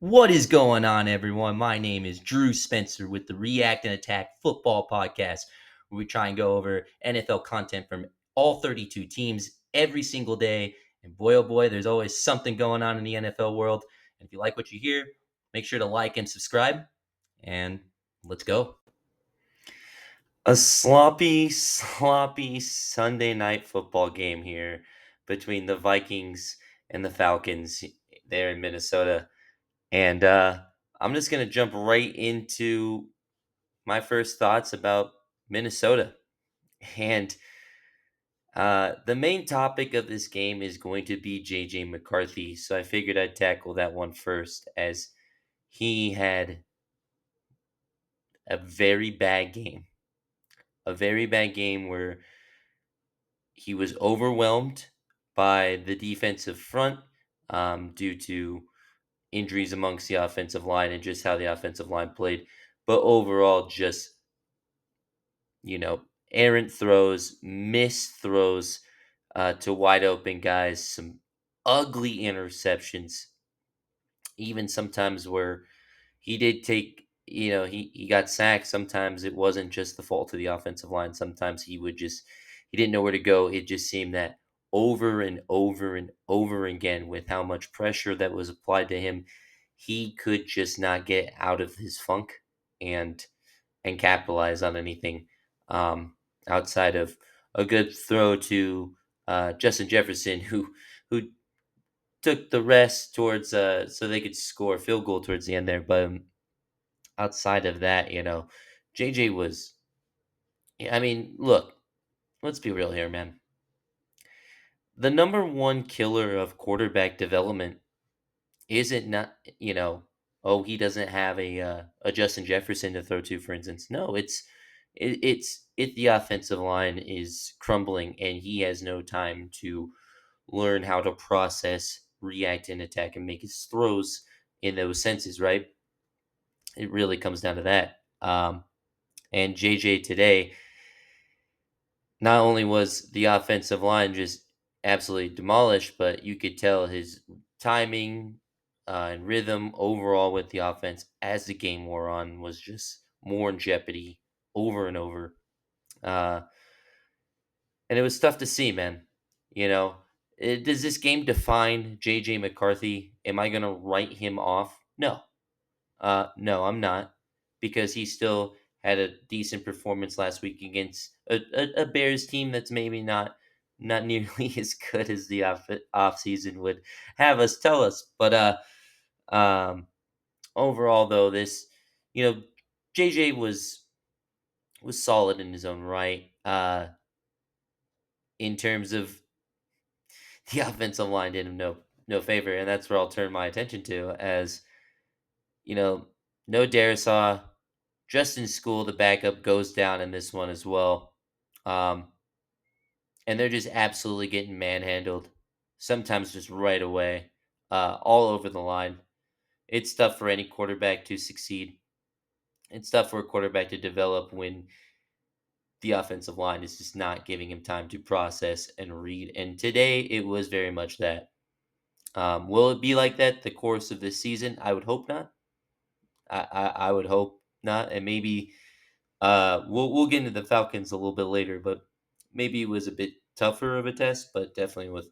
What is going on, everyone? My name is Drew Spencer with the React and Attack Football Podcast, where we try and go over NFL content from all 32 teams every single day. And boy, oh boy, there's always something going on in the NFL world. And if you like what you hear, make sure to like and subscribe. And let's go. A sloppy Sunday night football game here between the Vikings and the Falcons there in Minnesota. And I'm just going to jump right into my first thoughts about Minnesota. And the main topic of this game is going to be JJ McCarthy. So I figured I'd tackle that one first, as he had a very bad game. A very bad game where he was overwhelmed by the defensive front due to injuries amongst the offensive line and just how the offensive line played. But overall, just you know, errant throws, missed throws to wide open guys, some ugly interceptions, even sometimes where he did take, he got sacked. Sometimes it wasn't just the fault of the offensive line. Sometimes he didn't know where to go. It just seemed that over and over and over again, with how much pressure that was applied to him, he could just not get out of his funk and capitalize on anything outside of a good throw to Justin Jefferson, who took the rest towards so they could score a field goal towards the end there. But outside of that, JJ was. I mean, look, let's be real here, man. The number one killer of quarterback development isn't not oh, he doesn't have a Justin Jefferson to throw to, for instance. No, it's the offensive line is crumbling, and he has no time to learn how to process, react, and attack, and make his throws in those senses. Right? It really comes down to that. And JJ today, not only was the offensive line just absolutely demolished, but you could tell his timing and rhythm overall with the offense as the game wore on was just more in jeopardy over and over. Uh, and it was tough to see, man. You know, does this game define JJ McCarthy? Am I going to write him off? No. No, I'm not, because he still had a decent performance last week against a Bears team that's maybe not nearly as good as the off season would have us tell us. But um, overall, though, this JJ was solid in his own right. In terms of the offensive line, did him no favor, and that's where I'll turn my attention to, as you know, no Darisaw. Justin School, the backup, goes down in this one as well. Um, and they're just absolutely getting manhandled, sometimes just right away, all over the line. It's tough for any quarterback to succeed. It's tough for a quarterback to develop when the offensive line is just not giving him time to process and read. And today it was very much that. Will it be like that the course of this season? I would hope not. I would hope not. And maybe we'll get into the Falcons a little bit later, but maybe it was a bit tougher of a test. But definitely with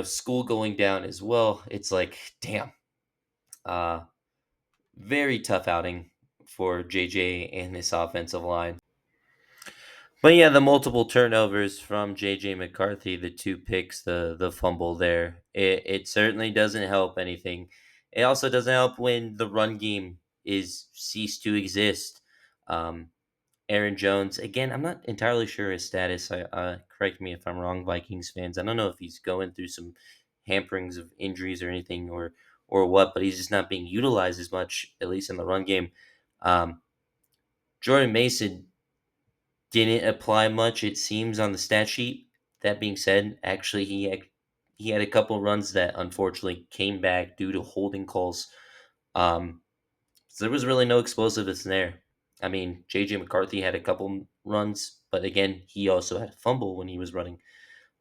school going down as well, it's like damn, uh, very tough outing for JJ and this offensive line. But yeah, the multiple turnovers from JJ McCarthy, the two picks, the fumble there, it certainly doesn't help anything. It also doesn't help when the run game is ceased to exist. Um, Aaron Jones, again, I'm not entirely sure his status. Correct me if I'm wrong, Vikings fans. I don't know if he's going through some hamperings of injuries or anything, or what, but he's just not being utilized as much, at least in the run game. Um, Jordan Mason didn't apply much, it seems, on the stat sheet. That being said, actually, he had a couple runs that unfortunately came back due to holding calls. So there was really no explosiveness there. I mean, JJ McCarthy had a couple runs, but again, he also had a fumble when he was running.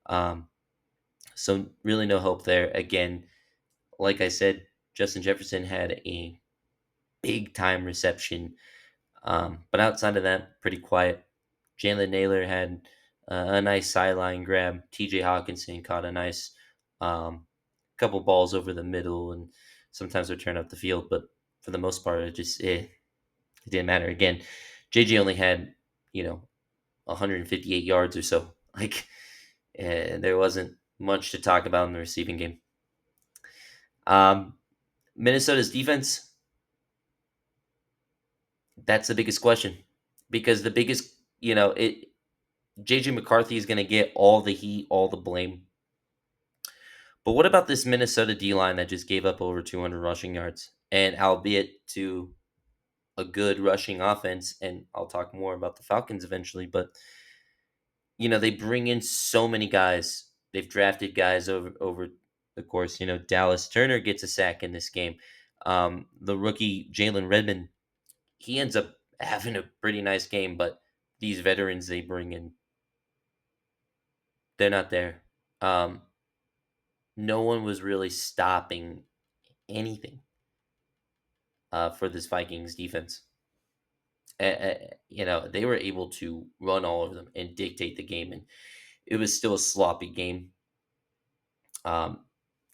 Um, so really no hope there. Again, like I said, Justin Jefferson had a big time reception. But outside of that, pretty quiet. Jalen Naylor had a nice sideline grab. TJ Hawkinson caught a nice um, couple balls over the middle and sometimes would turn up the field. But for the most part, it didn't matter. Again, JJ only had, you know, 158 yards or so. Like, there wasn't much to talk about in the receiving game. Um, Minnesota's defense, that's the biggest question because the biggest, JJ McCarthy is going to get all the heat, all the blame. But what about this Minnesota D line that just gave up over 200 rushing yards? And albeit to a good rushing offense, and I'll talk more about the Falcons eventually, but they bring in so many guys. They've drafted guys over the course. Dallas Turner gets a sack in this game. The rookie Jalen Redmond, he ends up having a pretty nice game, but these veterans they bring in, they're not there. Um, no one was really stopping anything for this Vikings defense. They were able to run all over them and dictate the game, and it was still a sloppy game. Um,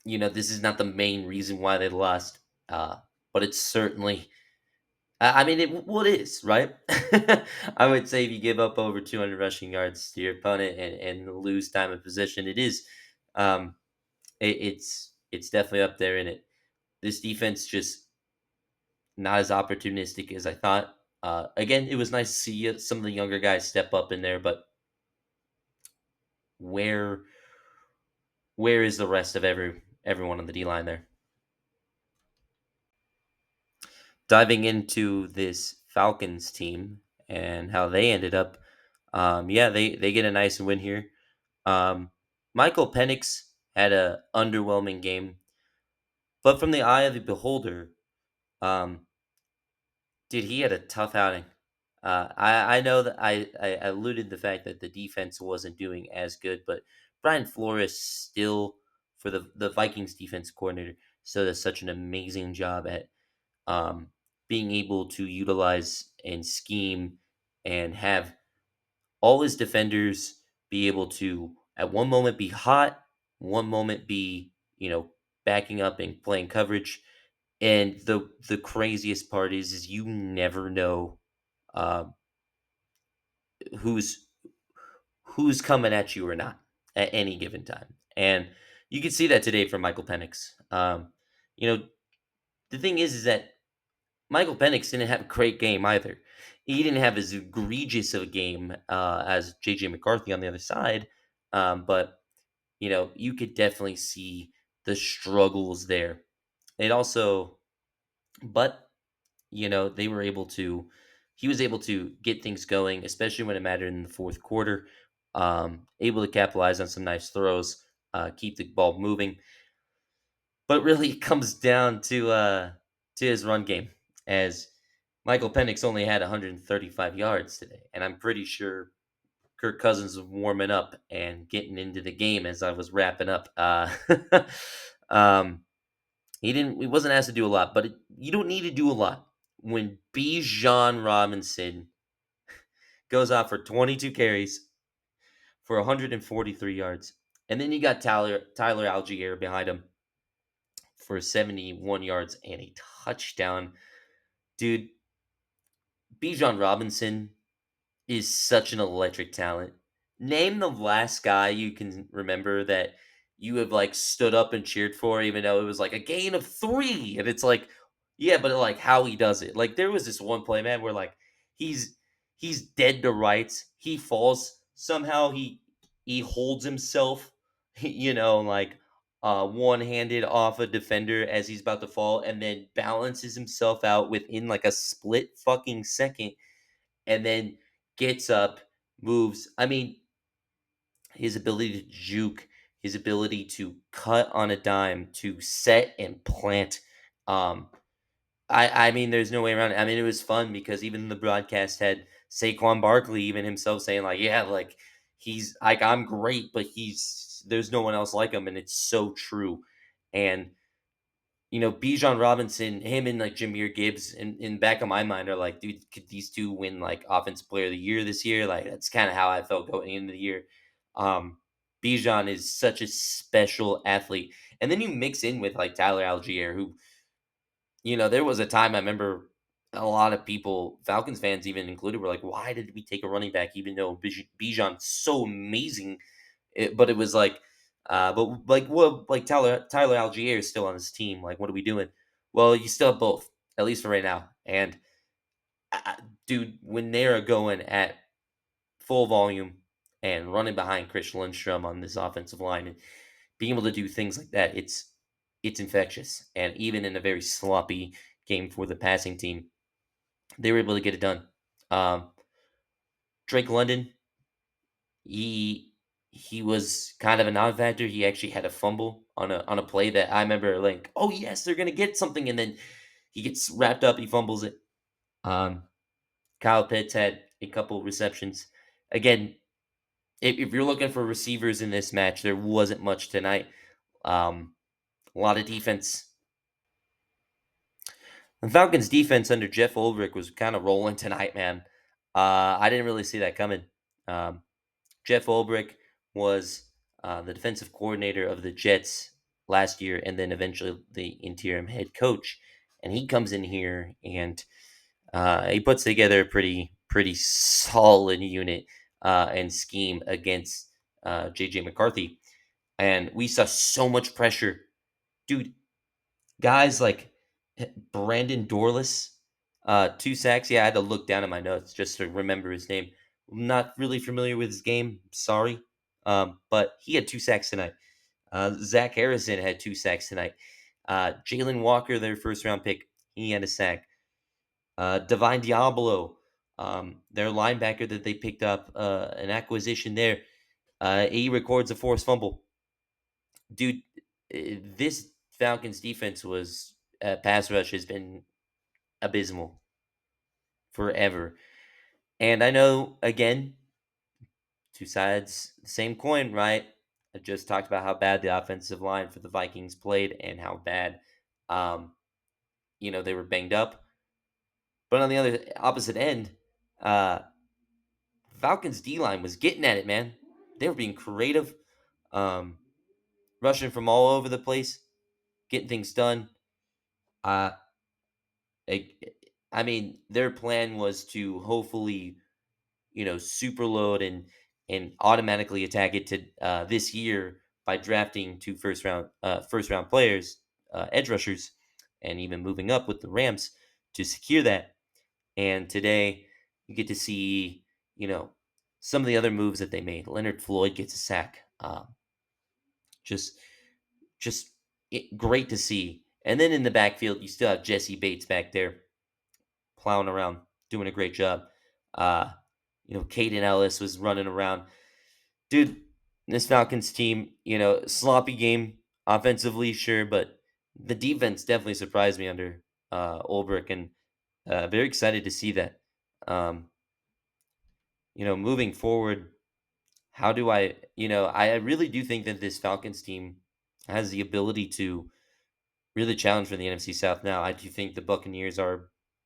this is not the main reason why they lost, but it's certainly. I mean, it is, right? I would say if you give up over 200 rushing yards to your opponent and lose time of possession, it is. Um, it's definitely up there in it. This defense just not as opportunistic as I thought. Again, it was nice to see some of the younger guys step up in there, but where where is the rest of everyone on the D line there? Diving into this Falcons team and how they ended up, yeah, they get a nice win here. Michael Penix had a underwhelming game, but from the eye of the beholder, um, dude, he had a tough outing. I know that I alluded the fact that the defense wasn't doing as good, but Brian Flores still, for the Vikings defense coordinator, still does such an amazing job at um, being able to utilize and scheme and have all his defenders be able to at one moment be hot, one moment be backing up and playing coverage. And the craziest part is you never know uh, who's who's coming at you or not at any given time. And you can see that today from Michael Penix. You know, the thing is that Michael Penix didn't have a great game either. He didn't have as egregious of a game as JJ McCarthy on the other side. But you could definitely see the struggles there. It also, but they were able to, he was able to get things going, especially when it mattered in the fourth quarter. Able to capitalize on some nice throws, keep the ball moving. But really, it comes down to his run game, as Michael Penix only had 135 yards today, and I'm pretty sure Kirk Cousins was warming up and getting into the game as I was wrapping up. Um, he wasn't asked to do a lot, but you don't need to do a lot when Bijan Robinson goes out for 22 carries for 143 yards, and then you got Tyler Algier behind him for 71 yards and a touchdown. Dude, Bijan Robinson is such an electric talent. Name the last guy you can remember that you have like stood up and cheered for, even though it was like a gain of 3. And it's like, yeah, but like how he does it. Like there was this one play, man, where like he's he's dead to rights. He falls. Somehow he holds himself, like one-handed off a defender as he's about to fall, and then balances himself out within like a split fucking second, and then gets up, moves. I mean, his ability to juke, his ability to cut on a dime, to set and plant. Um, I mean, there's no way around it. I mean, it was fun because even the broadcast had Saquon Barkley, even himself, saying like, "Yeah, like he's like I'm great, but there's no one else like him," and it's so true. And Bijan Robinson, him and like Jameer Gibbs in back of my mind are like, dude, could these two win like offensive player of the year this year? Like that's kind of how I felt going into the year. Um Bijan is such a special athlete. And then you mix in with like Tyler Algier, who, there was a time I remember a lot of people, Falcons fans even included, were like, why did we take a running back even though Bijan's so amazing? But it was like, but like, well, like Tyler Algier is still on this team. Like, what are we doing? Well, you still have both, at least for right now. And dude, when they're going at full volume and running behind Chris Lindstrom on this offensive line and being able to do things like that, it's infectious. And even in a very sloppy game for the passing team, they were able to get it done. Um, Drake London, he he was kind of a non-factor. He actually had a fumble on a play that I remember like, oh yes, they're gonna get something, and then he gets wrapped up, he fumbles it. Um, Kyle Pitts had a couple receptions. Again, if you're looking for receivers in this match, there wasn't much tonight. A lot of defense. The Falcons' defense under Jeff Ulbrich was kind of rolling tonight, man. I didn't really see that coming. Um, Jeff Ulbrich was the defensive coordinator of the Jets last year, and then eventually the interim head coach. And he comes in here and he puts together a pretty solid unit and scheme against JJ McCarthy. And we saw so much pressure, dude. Guys like Brandon Dorless, 2 sacks. Yeah, I had to look down at my notes just to remember his name. I'm not really familiar with his game. Sorry. But he had 2 sacks tonight. Zach Harrison had 2 sacks tonight. Jalen Walker, their first round pick, he had a sack. Divine Diablo, their linebacker that they picked up, an acquisition there. He records a forced fumble. Dude, this Falcons defense was pass rush has been abysmal forever. And I know, again, two sides, the same coin, right? I just talked about how bad the offensive line for the Vikings played and how bad, um, they were banged up. But on the other opposite end, uh, Falcons D line was getting at it, man. They were being creative, um, rushing from all over the place, getting things done. Uh, I, I mean, their plan was to hopefully, super load and automatically attack it to this year by drafting two first round players, edge rushers, and even moving up with the Rams to secure that. And today you get to see, you know, some of the other moves that they made. Leonard Floyd gets a sack. Just, just great to see. And then in the backfield, you still have Jesse Bates back there plowing around, doing a great job. Uh, Caden Ellis was running around. Dude, this Falcons team, sloppy game offensively, sure, but the defense definitely surprised me under Ulbrich, and very excited to see that. Um, moving forward, how do I really do think that this Falcons team has the ability to really challenge for the NFC South now. I do think the Buccaneers are a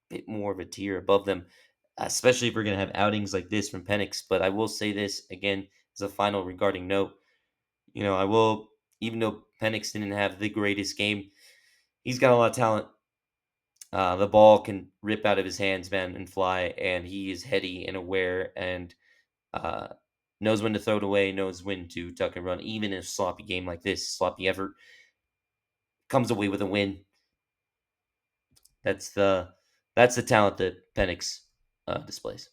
bit more of a tier above them, especially if we're going to have outings like this from Penix. But I will say this again as a final regarding note. I will, even though Penix didn't have the greatest game, he's got a lot of talent. The ball can rip out of his hands, man, and fly, and he is heady and aware and uh, knows when to throw it away, knows when to tuck and run. Even in a sloppy game like this, sloppy effort comes away with a win. That's the talent that Penix displays.